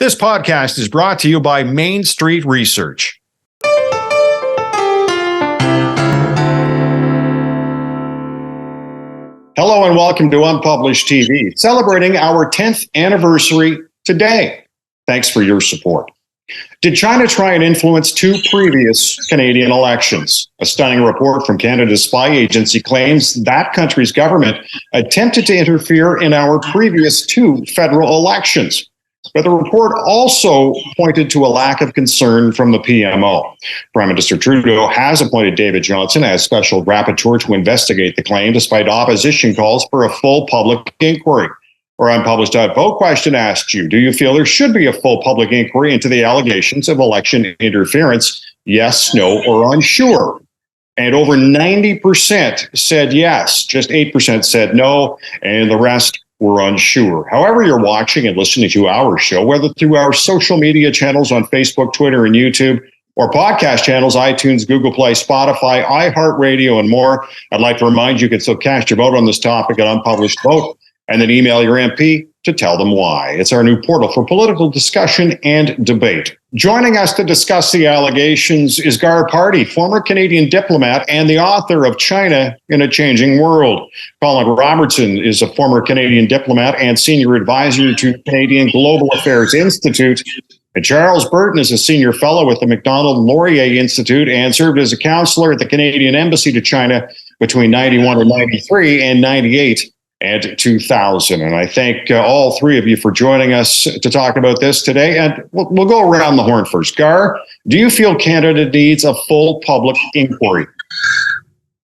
This podcast is brought to you by Main Street Research. Hello and welcome to Unpublished TV, celebrating our 10th anniversary today. Thanks for your support. Did China try and influence two previous Canadian elections? A stunning report from Canada's spy agency claims that country's government attempted to interfere in our previous two federal elections. But the report also pointed to a lack of concern from the PMO. Prime Minister Trudeau has appointed David Johnston as special rapporteur to investigate the claim, despite opposition calls for a full public inquiry. Our Unpublished.vote question asked you, do you feel there should be a full public inquiry into the allegations of election interference? Yes, no, or unsure. And over 90% said yes, just 8% said no, and the rest were unsure. However you're watching and listening to our show, whether through our social media channels on Facebook, Twitter, and YouTube, or podcast channels, iTunes, Google Play, Spotify, iHeartRadio, and more, I'd like to remind you can still cast your vote on this topic at Unpublished Vote, and then email your MP to tell them why. It's our new portal for political discussion and debate. Joining us to discuss the allegations is Gar Pardy, former Canadian diplomat and the author of China in a Changing World. Colin Robertson is a former Canadian diplomat and senior advisor to Canadian Global Affairs Institute. And Charles Burton is a senior fellow with the Macdonald Laurier Institute and served as a counselor at the Canadian Embassy to China between 91 and 93 and 98 and 2000. And I thank all three of you for joining us to talk about this today. And we'll go around the horn first. Gar, do you feel Canada needs a full public inquiry?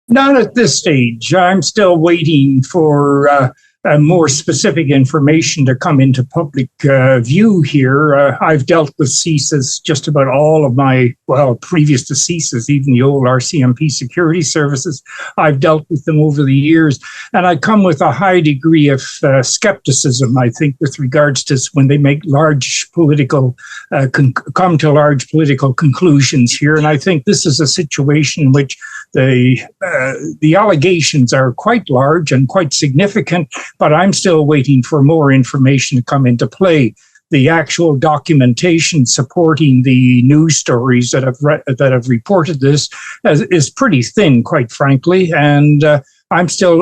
Not at this stage. I'm still waiting for more specific information to come into public view here. I've dealt with CSIS just about all of my, previous to CSIS, even the old RCMP security services. I've dealt with them over the years, and I come with a high degree of skepticism, I think, with regards to when they make large political, come to large political conclusions here. And I think this is a situation in which the allegations are quite large and quite significant, but I'm still waiting for more information to come into play. The actual documentation supporting the news stories that have reported this is pretty thin, quite frankly, and I'm still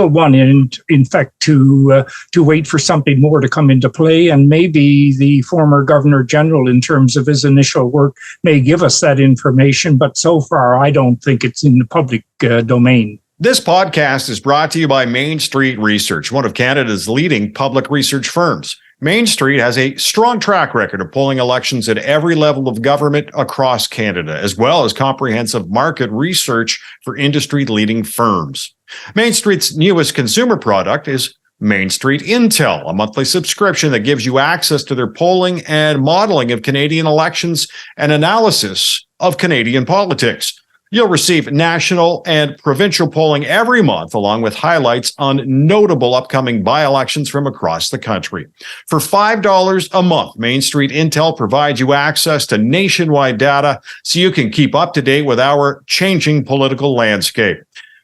wanting, in fact, to wait for something more to come into play, and maybe the former Governor General, in terms of his initial work, may give us that information. But so far, I don't think it's in the public domain. This podcast is brought to you by Main Street Research, one of Canada's leading public research firms. Main Street has a strong track record of polling elections at every level of government across Canada, as well as comprehensive market research for industry-leading firms. Main Street's newest consumer product is Main Street Intel, a monthly subscription that gives you access to their polling and modeling of Canadian elections and analysis of Canadian politics. You'll receive national and provincial polling every month, along with highlights on notable upcoming by-elections from across the country. For $5 a month, Main Street Intel provides you access to nationwide data so you can keep up to date with our changing political landscape.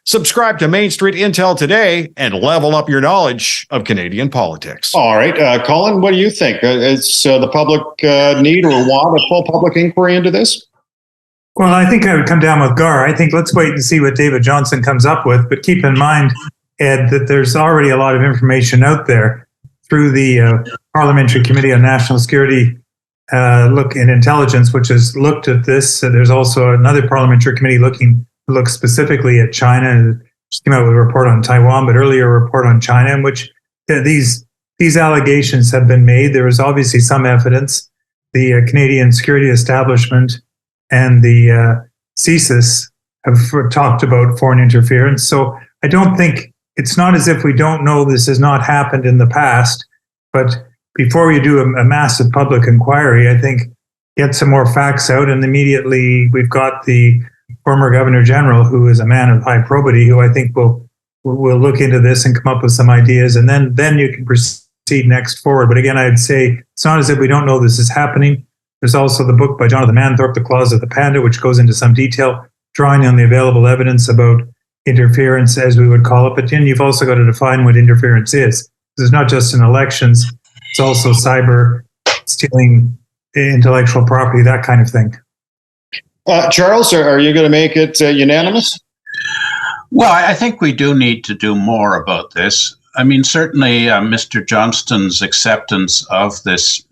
Subscribe to Main Street Intel today and level up your knowledge of Canadian politics. All right, Colin, what do you think? Is the public need or want a full public inquiry into this? Well, I think I would come down with Gar. I think let's wait and see what David Johnston comes up with. But keep in mind, Ed, that there's already a lot of information out there through the Parliamentary Committee on National Security Look and Intelligence, which has looked at this. There's also another parliamentary committee looks specifically at China. Just came out with a report on Taiwan, but earlier a report on China, in which these allegations have been made. There is obviously some evidence. The Canadian security establishment and the CSIS have talked about foreign interference. So I don't think, it's not as if we don't know this has not happened in the past, but before you do a massive public inquiry, I think get some more facts out, and immediately we've got the former Governor General, who is a man of high probity, who I think will look into this and come up with some ideas, and then you can proceed next forward. But again, I'd say it's not as if we don't know this is happening. There's also the book by Jonathan Manthorpe, The Claws of the Panda, which goes into some detail, drawing on the available evidence about interference, as we would call it. But then you've also got to define what interference is. It's not just in elections, it's also cyber stealing intellectual property, that kind of thing. Charles, are you going to make it unanimous? Well, I think we do need to do more about this. I mean, certainly Mr. Johnston's acceptance of this,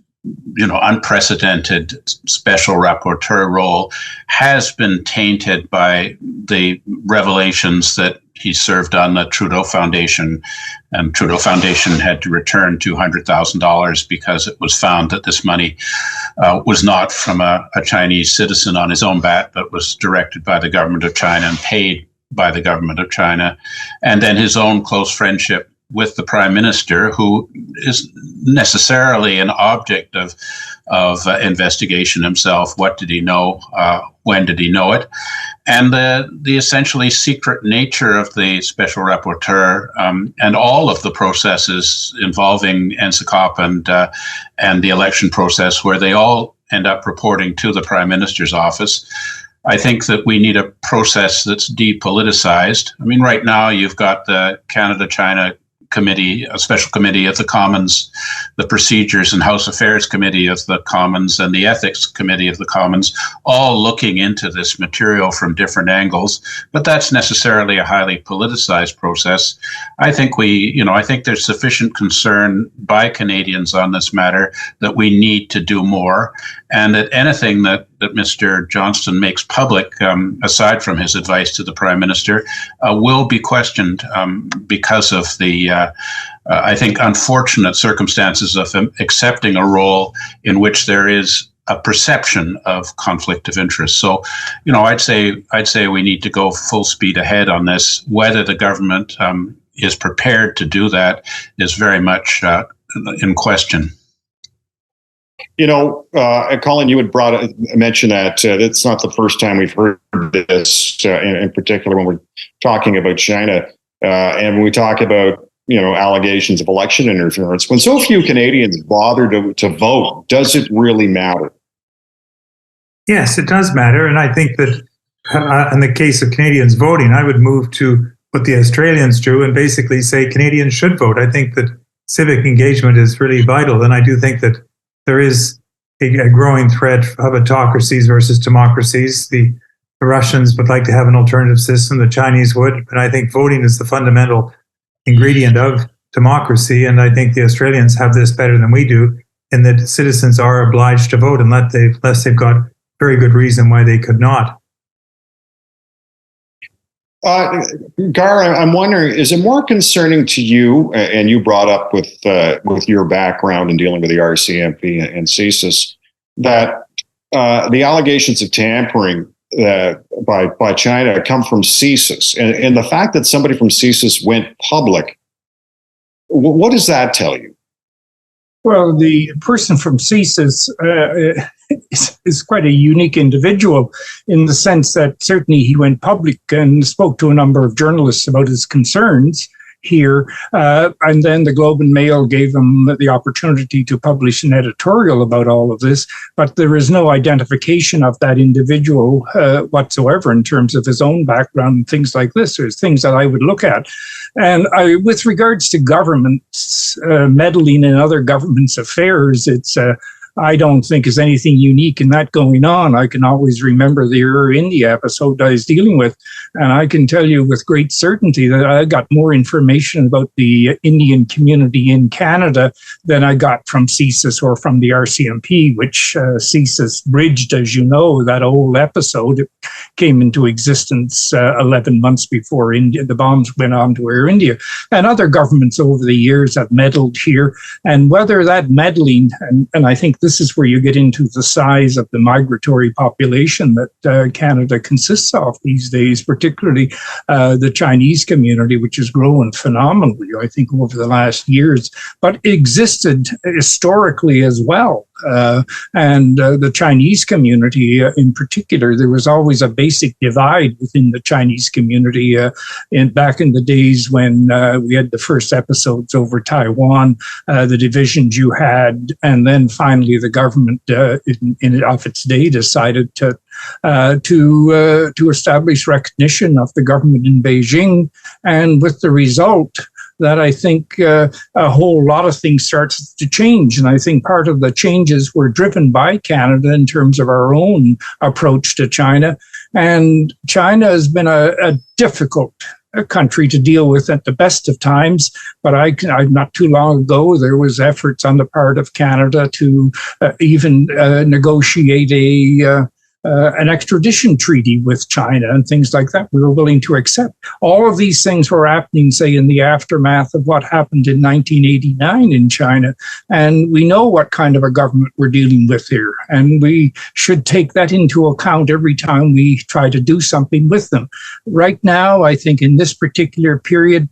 unprecedented special rapporteur role has been tainted by the revelations that he served on the Trudeau Foundation, and Trudeau Foundation had to return $200,000 because it was found that this money was not from a Chinese citizen on his own bat, but was directed by the government of China and paid by the government of China. And then his own close friendship with the Prime Minister, who is necessarily an object of investigation himself. What did he know? When did he know it? And the essentially secret nature of the special rapporteur and all of the processes involving NSICOP and the election process, where they all end up reporting to the Prime Minister's office. I think that we need a process that's depoliticized. I mean, right now you've got the Canada-China Committee, a special committee of the Commons, the Procedures and House Affairs Committee of the Commons, and the Ethics Committee of the Commons, all looking into this material from different angles. But that's necessarily a highly politicized process. I think I think there's sufficient concern by Canadians on this matter that we need to do more, and that anything that Mr. Johnston makes public, aside from his advice to the Prime Minister, will be questioned because of the I think, unfortunate circumstances of him accepting a role in which there is a perception of conflict of interest. So, I'd say we need to go full speed ahead on this. Whether the government is prepared to do that is very much in question. Colin, you had mentioned that it's not the first time we've heard this, in particular when we're talking about China, and when we talk about allegations of election interference. When so few Canadians bother to vote, does it really matter? Yes, it does matter, and I think that in the case of Canadians voting, I would move to what the Australians do and basically say Canadians should vote. I think that civic engagement is really vital, and I do think that there is a growing threat of autocracies versus democracies. The Russians would like to have an alternative system, the Chinese would, but I think voting is the fundamental ingredient of democracy, and I think the Australians have this better than we do, in that citizens are obliged to vote unless they've got very good reason why they could not. Gar, I'm wondering, is it more concerning to you, and you brought up with your background in dealing with the RCMP and CSIS, that the allegations of tampering by China come from CSIS, and the fact that somebody from CSIS went public, what does that tell you? Well, the person from CSIS is quite a unique individual in the sense that certainly he went public and spoke to a number of journalists about his concerns here. And then the Globe and Mail gave him the opportunity to publish an editorial about all of this, but there is no identification of that individual whatsoever in terms of his own background and things like this. There's things that I would look at. And with regards to governments meddling in other governments' affairs, I don't think there's anything unique in that going on. I can always remember the Air India episode I was dealing with, and I can tell you with great certainty that I got more information about the Indian community in Canada than I got from CSIS or from the RCMP, which CSIS bridged, as you know, that old episode. It came into existence 11 months before the bombs went on to Air India. And other governments over the years have meddled here. And whether that meddling, and I think this is where you get into the size of the migratory population that Canada consists of these days, particularly the Chinese community, which has grown phenomenally, I think, over the last years, but existed historically as well. And the Chinese community in particular, there was always a basic divide within the Chinese community back in the days when we had the first episodes over Taiwan, the divisions you had, and then finally the government of its day decided to establish recognition of the government in Beijing, and with the result that I think a whole lot of things starts to change. And I think part of the changes were driven by Canada in terms of our own approach to China. And China has been a difficult country to deal with at the best of times. But I not too long ago, there was efforts on the part of Canada to even negotiate an extradition treaty with China and things like that. We were willing to accept. All of these things were happening, say, in the aftermath of what happened in 1989 in China. And we know what kind of a government we're dealing with here. And we should take that into account every time we try to do something with them. Right now, I think in this particular period,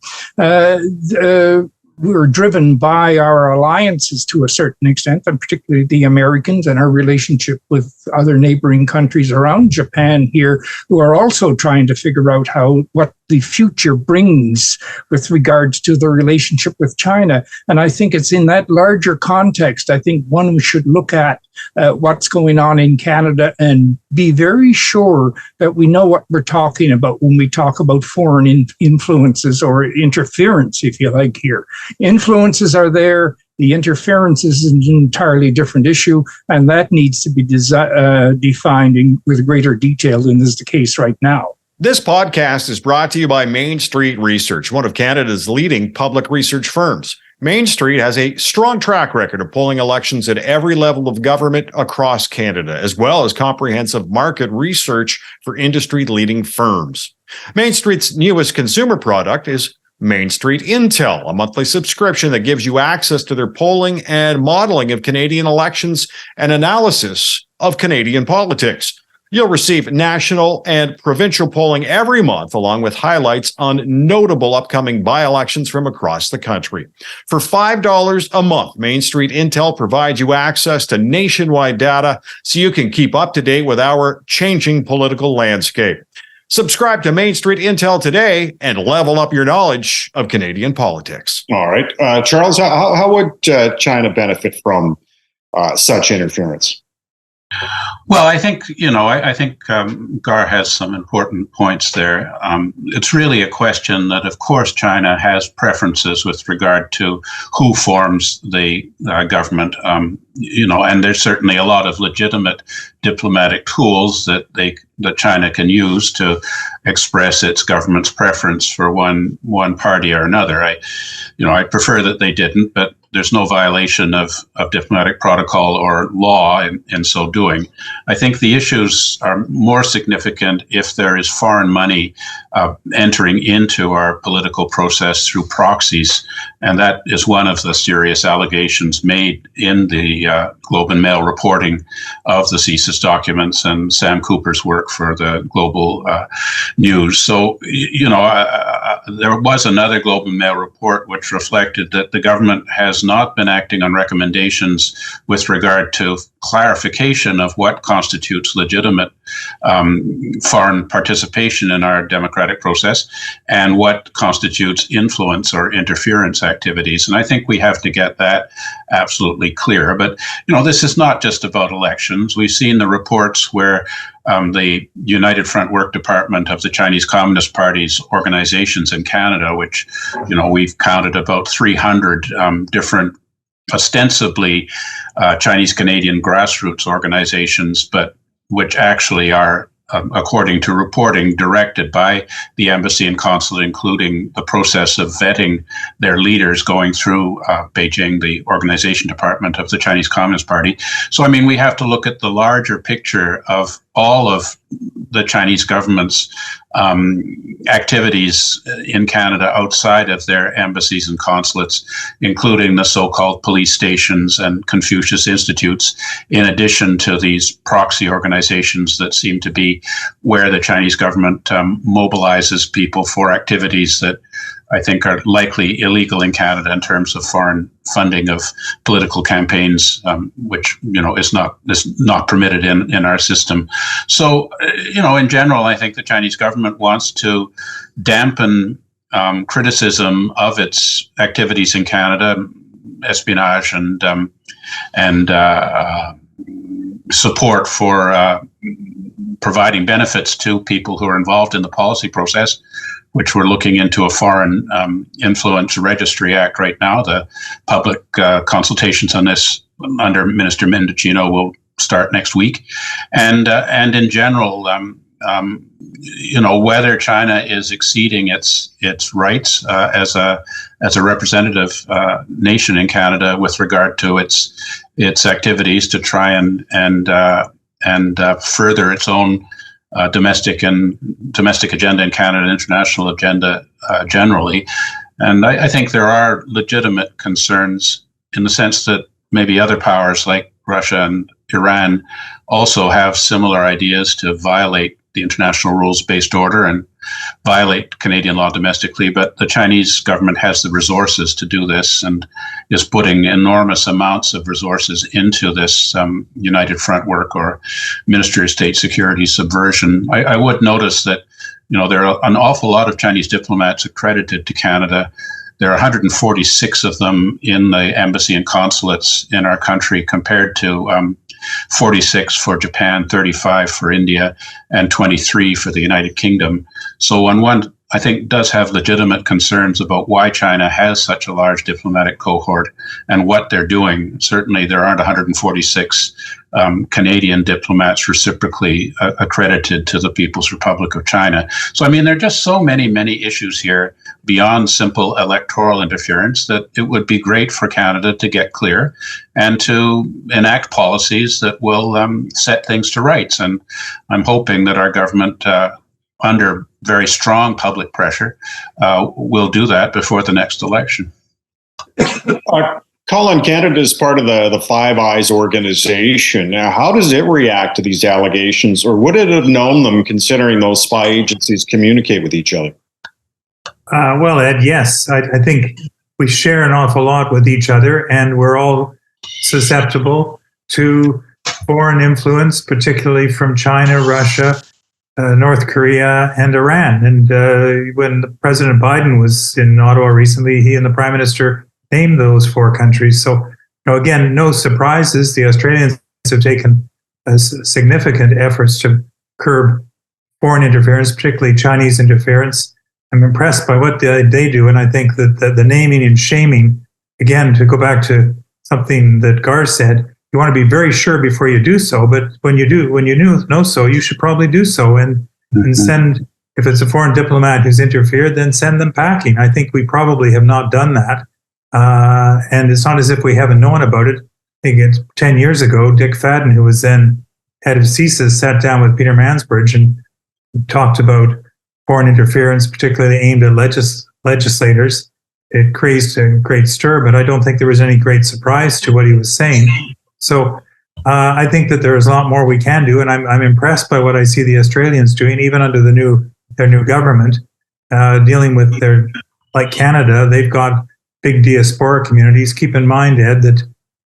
we're driven by our alliances to a certain extent, and particularly the Americans and our relationship with other neighboring countries around Japan here, who are also trying to figure out what the future brings with regards to the relationship with China. And I think it's in that larger context, I think one should look at what's going on in Canada and be very sure that we know what we're talking about when we talk about foreign influences or interference, if you like, here. Influences are there. The interference is an entirely different issue, and that needs to be defined with greater detail than is the case right now. This podcast is brought to you by Main Street Research, one of Canada's leading public research firms. Main Street has a strong track record of polling elections at every level of government across Canada, as well as comprehensive market research for industry-leading firms. Main Street's newest consumer product is Main Street Intel, a monthly subscription that gives you access to their polling and modeling of Canadian elections and analysis of Canadian politics. You'll receive national and provincial polling every month, along with highlights on notable upcoming by-elections from across the country. For $5 a month, Main Street Intel provides you access to nationwide data so you can keep up to date with our changing political landscape. Subscribe to Main Street Intel today and level up your knowledge of Canadian politics. All right. Charles, how would China benefit from such interference? Well, I think, I think Gar has some important points there. It's really a question that, of course, China has preferences with regard to who forms the government, and there's certainly a lot of legitimate diplomatic tools that China can use to express its government's preference for one party or another. I prefer that they didn't, but there's no violation of diplomatic protocol or law in so doing. I think the issues are more significant if there is foreign money entering into our political process through proxies. And that is one of the serious allegations made in the Globe and Mail reporting of the CSIS documents and Sam Cooper's work for the Global News. So, there was another Globe and Mail report which reflected that the government has not been acting on recommendations with regard to clarification of what constitutes legitimate foreign participation in our democratic process and what constitutes influence or interference activities. And I think we have to get that absolutely clear. But, this is not just about elections. We've seen the reports where the United Front Work Department of the Chinese Communist Party's organizations in Canada, which, we've counted about 300 different ostensibly Chinese Canadian grassroots organizations, but which actually are, according to reporting, directed by the embassy and consulate, including the process of vetting their leaders going through Beijing, the organization department of the Chinese Communist Party. So, we have to look at the larger picture of all of the Chinese government's activities in Canada outside of their embassies and consulates, including the so-called police stations and Confucius Institutes, in addition to these proxy organizations that seem to be where the Chinese government mobilizes people for activities that I think are likely illegal in Canada in terms of foreign funding of political campaigns, which is not permitted in our system. So in general, I think the Chinese government wants to dampen criticism of its activities in Canada, espionage and support for providing benefits to people who are involved in the policy process, which we're looking into a Foreign Influence Registry Act right now. The public consultations on this under Minister Mendicino will start next week, and in general, whether China is exceeding its rights as a representative nation in Canada with regard to its activities to try and further its own domestic agenda in Canada, and international agenda generally. And I think there are legitimate concerns in the sense that maybe other powers like Russia and Iran also have similar ideas to violate the international rules-based order and violate Canadian law domestically. But the Chinese government has the resources to do this and is putting enormous amounts of resources into this United Front work or Ministry of State Security subversion. I would notice that, there are an awful lot of Chinese diplomats accredited to Canada. There are 146 of them in the embassy and consulates in our country compared to 46 for Japan, 35 for India, and 23 for the United Kingdom. So when one, I think, does have legitimate concerns about why China has such a large diplomatic cohort and what they're doing, certainly there aren't 146 Canadian diplomats reciprocally accredited to the People's Republic of China. So, there are just so many issues here beyond simple electoral interference that it would be great for Canada to get clear and to enact policies that will set things to rights. And I'm hoping that our government, under very strong public pressure, will do that before the next election. Colin, Canada is part of the Five Eyes organization. Now, how does it react to these allegations, or would it have known them considering those spy agencies communicate with each other? Well, Ed, yes. I think we share an awful lot with each other, and we're all susceptible to foreign influence, particularly from China, Russia, North Korea, and Iran. And when President Biden was in Ottawa recently, he and the Prime Minister named those four countries. So, again, no surprises. The Australians have taken significant efforts to curb foreign interference, particularly Chinese interference. I'm impressed by what they do, and I think that the naming and shaming, again, to go back to something that Gar said, you want to be very sure before you do so, but when you know so, you should probably do so and send, if it's a foreign diplomat who's interfered, then send them packing. I think we probably have not done that. And it's not as if we haven't known about it. I think it's 10 years ago, Dick Fadden, who was then head of CSIS, sat down with Peter Mansbridge and talked about foreign interference, particularly aimed at legislators. It created a great stir, but I don't think there was any great surprise to what he was saying. So I think that there is a lot more we can do, and I'm impressed by what I see the Australians doing, even under their new government, dealing with like Canada. They've got big diaspora communities. Keep in mind, Ed, that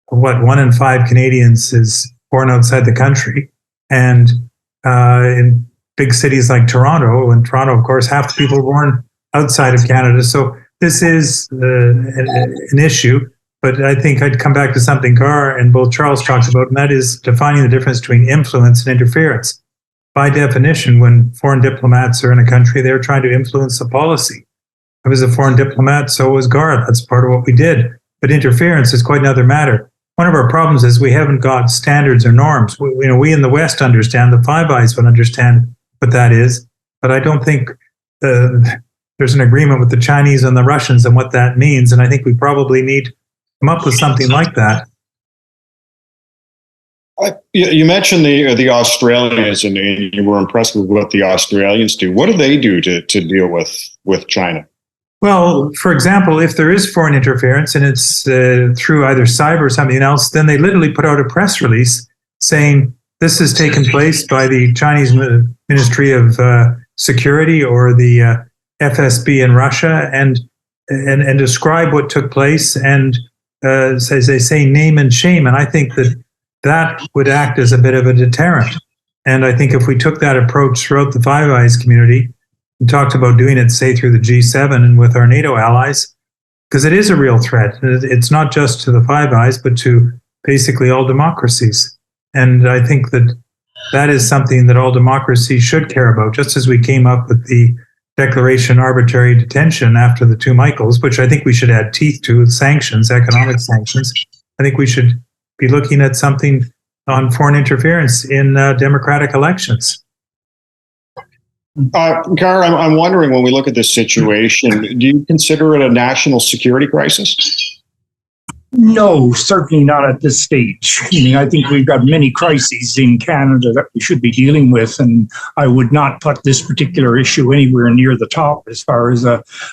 1 in 5 Canadians is born outside the country, and in big cities like Toronto, and Toronto, of course, half the people are born outside of Canada. So this is an issue. But I think I'd come back to something Gar and both Charles talked about, and that is defining the difference between influence and interference. By definition, when foreign diplomats are in a country, they're trying to influence the policy. I was a foreign diplomat, so was Gar. That's part of what we did. But interference is quite another matter. One of our problems is we haven't got standards or norms. We in the West understand, the Five Eyes would understand what that is, but I don't think there's an agreement with the Chinese and the Russians on what that means, and I think we probably need to come up with something like that. You mentioned the Australians, and you were impressed with what the Australians do. What do they do to deal with China? Well, for example, if there is foreign interference and it's through either cyber or something else, then they literally put out a press release saying this has taken place by the Chinese Ministry of Security or the FSB in Russia, and describe what took place, and as they say, name and shame. And I think that would act as a bit of a deterrent. And I think if we took that approach throughout the Five Eyes community and talked about doing it, say, through the G7 and with our NATO allies, because it is a real threat. It's not just to the Five Eyes, but to basically all democracies. And I think that that is something that all democracies should care about, just as we came up with the Declaration Arbitrary Detention after the two Michaels, which I think we should add teeth to, sanctions, economic sanctions. I think we should be looking at something on foreign interference in democratic elections. Gar, I'm wondering, when we look at this situation, do you consider it a national security crisis? No, certainly not at this stage. I mean, I think we've got many crises in Canada that we should be dealing with, and I would not put this particular issue anywhere near the top as far as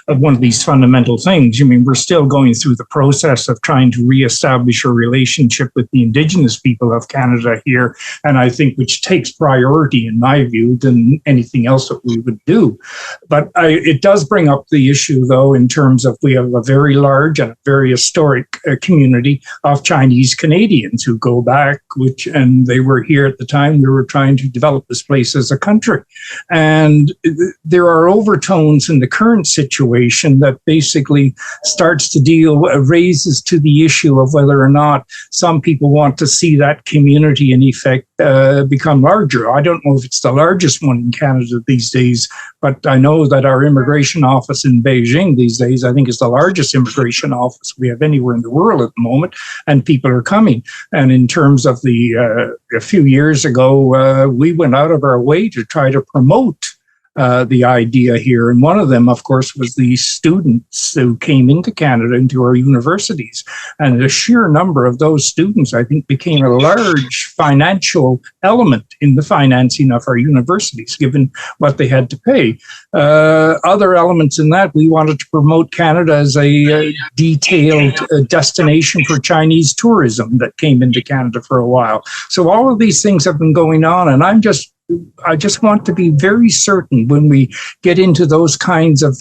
one of these fundamental things. I mean, we're still going through the process of trying to reestablish a relationship with the Indigenous people of Canada here, and I think which takes priority, in my view, than anything else that we would do. But it does bring up the issue, though, in terms of we have a very large and very historic community of Chinese Canadians who go back, and they were here at the time we were trying to develop this place as a country. And there are overtones in the current situation that basically starts to raises to the issue of whether or not some people want to see that community in effect become larger. I don't know if it's the largest one in Canada these days, but I know that our immigration office in Beijing these days, I think, is the largest immigration office we have anywhere in the world at the moment, and people are coming. And in terms of a few years ago, we went out of our way to try to promote the idea here. And one of them, of course, was the students who came into Canada, into our universities. And the sheer number of those students, I think, became a large financial element in the financing of our universities, given what they had to pay. Other elements in that, we wanted to promote Canada as a detailed destination for Chinese tourism that came into Canada for a while. So all of these things have been going on, and I just want to be very certain when we get into those kinds of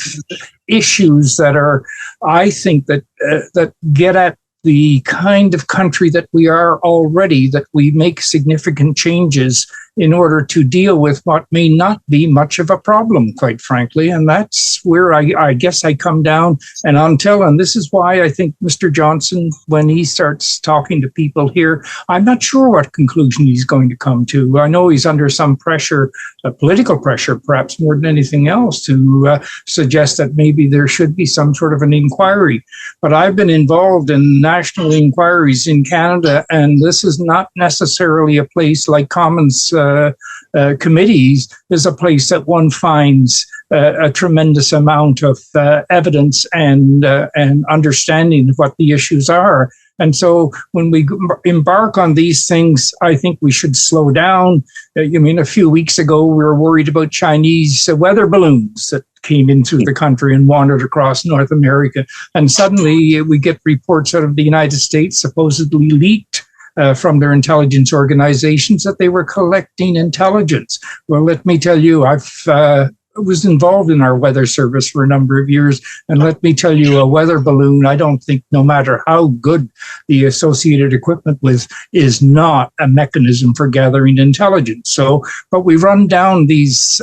issues that are, I think, that get at the kind of country that we are already, that we make significant changes in order to deal with what may not be much of a problem, quite frankly. And that's where I guess I come down and this is why I think Mr. Johnson, when he starts talking to people here, I'm not sure what conclusion he's going to come to. I know he's under some pressure, political pressure, perhaps more than anything else, to suggest that maybe there should be some sort of an inquiry. But I've been involved in national inquiries in Canada, and this is not necessarily a place like Commons committees is a place that one finds a tremendous amount of evidence and understanding of what the issues are. And so when we embark on these things, I think we should slow down. A few weeks ago, we were worried about Chinese weather balloons that came into the country and wandered across North America. And suddenly we get reports out of the United States, supposedly leaked from their intelligence organizations, that they were collecting intelligence. Well, let me tell you, I was involved in our weather service for a number of years. And let me tell you, a weather balloon, I don't think, no matter how good the associated equipment with, is not a mechanism for gathering intelligence. So, but we run down these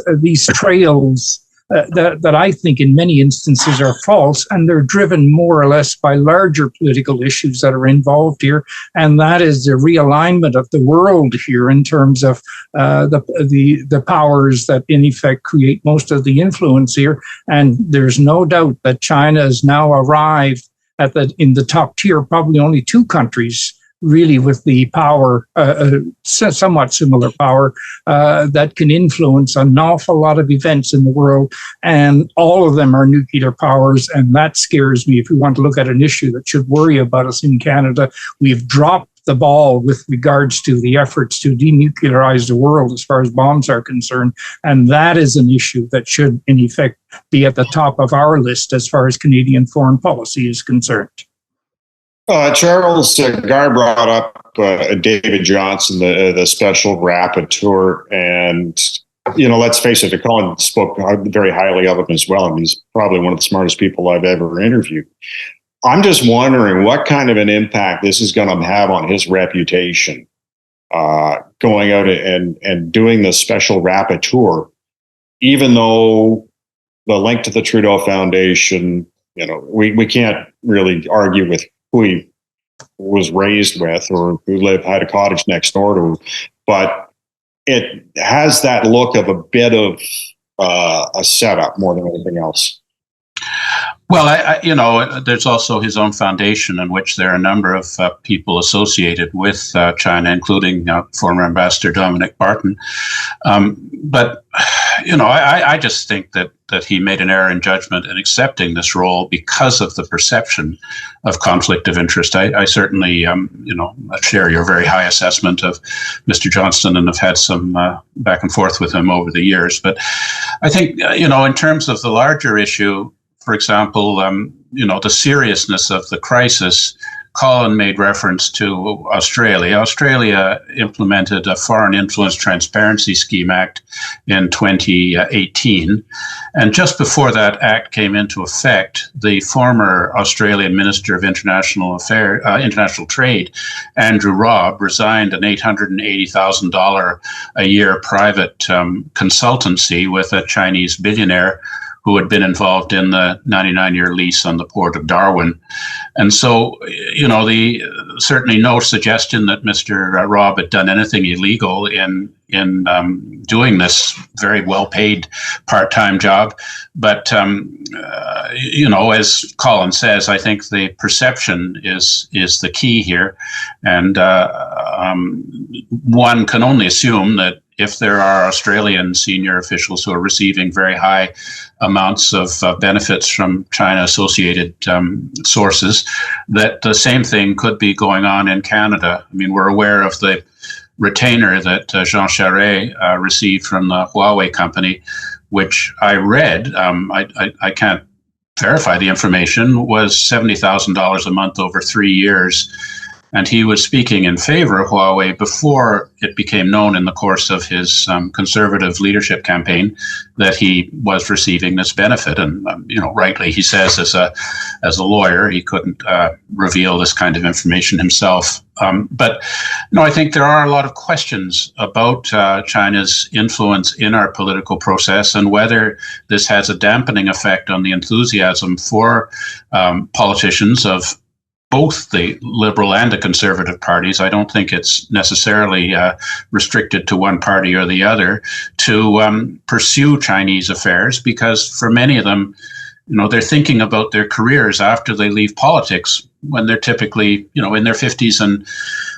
trails that I think in many instances are false, and they're driven more or less by larger political issues that are involved here, and that is the realignment of the world here in terms of the powers that in effect create most of the influence here. And there's no doubt that China has now arrived in the top tier, probably only two countries really with the power, somewhat similar power, that can influence an awful lot of events in the world. And all of them are nuclear powers. And that scares me. If we want to look at an issue that should worry about us in Canada, we've dropped the ball with regards to the efforts to denuclearize the world as far as bombs are concerned. And that is an issue that should, in effect, be at the top of our list as far as Canadian foreign policy is concerned. Charles, Gar brought up David Johnson, the special rapporteur, and let's face it, Colin spoke very highly of him as well, and he's probably one of the smartest people I've ever interviewed. I'm just wondering what kind of an impact this is going to have on his reputation, going out and doing the special rapporteur, even though the link to the Trudeau Foundation, we can't really argue with who he was raised with or who had a cottage next door to, but it has that look of a bit of a setup more than anything else. Well, there's also his own foundation in which there are a number of people associated with China, including former Ambassador Dominic Barton. I just think that he made an error in judgment in accepting this role because of the perception of conflict of interest. I certainly, share your very high assessment of Mr. Johnston and have had some back and forth with him over the years. But I think, in terms of the larger issue, for example, the seriousness of the crisis, Colin made reference to Australia. Australia implemented a Foreign Influence Transparency Scheme Act in 2018. And just before that act came into effect, the former Australian Minister of International Trade, Andrew Robb, resigned an $880,000 a year private consultancy with a Chinese billionaire who had been involved in the 99-year lease on the port of Darwin. And so, certainly no suggestion that Mr. Robb had done anything illegal in doing this very well-paid part-time job. But, as Colin says, I think the perception is the key here. And one can only assume that if there are Australian senior officials who are receiving very high amounts of benefits from China-associated sources, that the same thing could be going on in Canada. I mean, we're aware of the retainer that Jean Charest received from the Huawei company, which I read, I can't verify the information, was $70,000 a month over 3 years. And he was speaking in favor of Huawei before it became known in the course of his conservative leadership campaign that he was receiving this benefit. And rightly, he says as a lawyer, he couldn't reveal this kind of information himself. But I think there are a lot of questions about China's influence in our political process and whether this has a dampening effect on the enthusiasm for politicians of both the Liberal and the Conservative parties. I don't think it's necessarily restricted to one party or the other to pursue Chinese affairs, because for many of them, they're thinking about their careers after they leave politics when they're typically, in their 50s and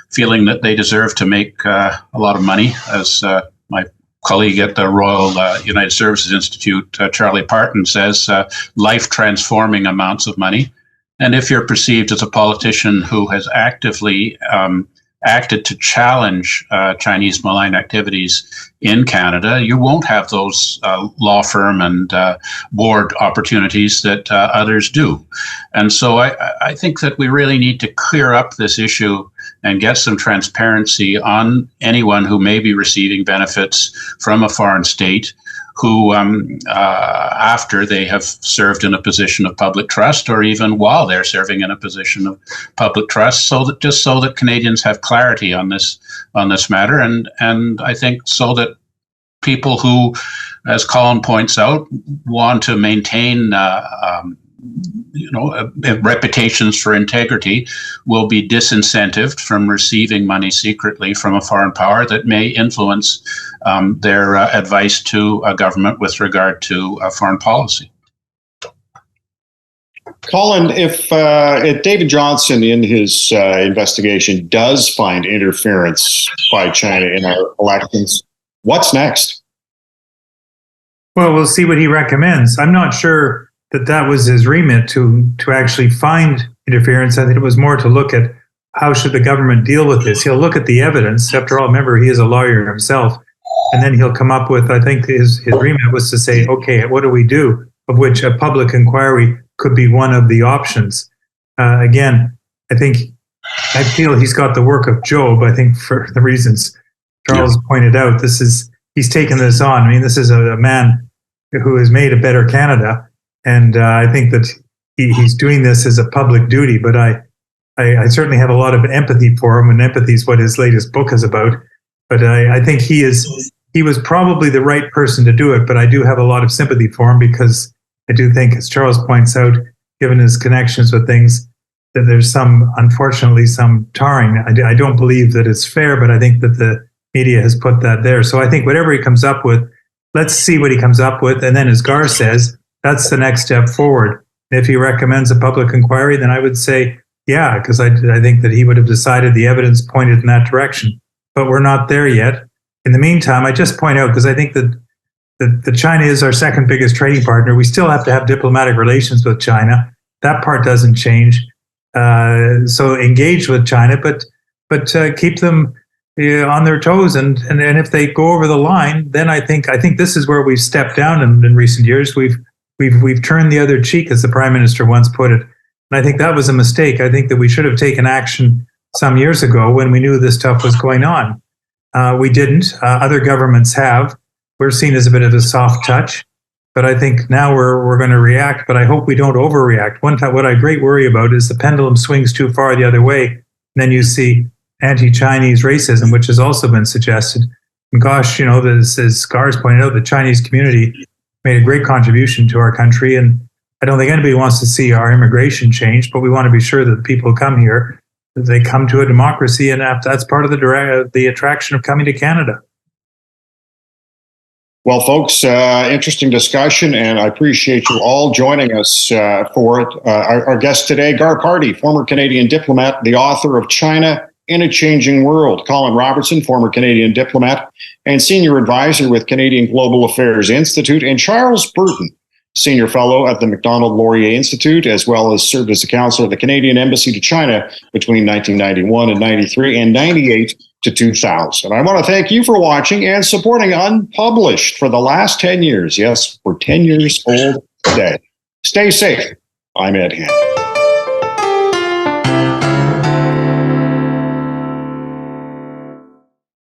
feeling that they deserve to make a lot of money. As my colleague at the Royal United Services Institute, Charlie Parton, says, life-transforming amounts of money. And if you're perceived as a politician who has actively acted to challenge Chinese malign activities in Canada, you won't have those law firm and board opportunities that others do. And so I think that we really need to clear up this issue and get some transparency on anyone who may be receiving benefits from a foreign state, who, after they have served in a position of public trust, or even while they're serving in a position of public trust, so that Canadians have clarity on this matter, and I think so that people who, as Colin points out, want to maintain reputations for integrity will be disincentivized from receiving money secretly from a foreign power that may influence their advice to a government with regard to foreign policy. Colin, if David Johnston in his investigation does find interference by China in our elections, what's next? Well, we'll see what he recommends. I'm not sure that was his remit to actually find interference. I think it was more to look at how should the government deal with this. He'll look at the evidence. After all, remember, he is a lawyer himself. And then he'll come up with, I think his remit was to say, okay, what do we do? Of which a public inquiry could be one of the options. Again, I feel he's got the work of Job. I think for the reasons Charles pointed out, he's taken this on. I mean, this is a man who has made a better Canada. And I think that he's doing this as a public duty, but I certainly have a lot of empathy for him, and empathy is what his latest book is about. But I think he was probably the right person to do it, but I do have a lot of sympathy for him, because I do think, as Charles points out, given his connections with things, that there's unfortunately, some tarring. I don't believe that it's fair, but I think that the media has put that there. So I think whatever he comes up with, let's see what he comes up with. And then, as Gar says, that's the next step forward. If he recommends a public inquiry, then I would say, yeah, because I think that he would have decided the evidence pointed in that direction. But we're not there yet. In the meantime, I just point out, because I think that China is our second biggest trading partner. We still have to have diplomatic relations with China. That part doesn't change. So engage with China, but keep them on their toes. And if they go over the line, then I think this is where we've stepped down in recent years. We've turned the other cheek, as the Prime Minister once put it. And I think that was a mistake. I think that we should have taken action some years ago when we knew this stuff was going on. We didn't. Other governments have. We're seen as a bit of a soft touch. But I think now we're going to react, but I hope we don't overreact. What I great worry about is the pendulum swings too far the other way. And then you see anti-Chinese racism, which has also been suggested. And gosh, as Gar's pointed out, the Chinese community made a great contribution to our country. And I don't think anybody wants to see our immigration change, but we want to be sure that the people who come here, that they come to a democracy, and that's part of the attraction of coming to Canada. Well, folks, interesting discussion, and I appreciate you all joining us for it. Our guest today, Gar Pardy, former Canadian diplomat, the author of China in a Changing World. Colin Robertson, former Canadian diplomat and senior advisor with Canadian Global Affairs Institute, and Charles Burton, senior fellow at the Macdonald-Laurier Institute, as well as served as a counselor of the Canadian Embassy to China between 1991 and 93 and 98 to 2000. I want to thank you for watching and supporting Unpublished for the last 10 years. Yes, we're 10 years old today. Stay safe. I'm Ed Hand.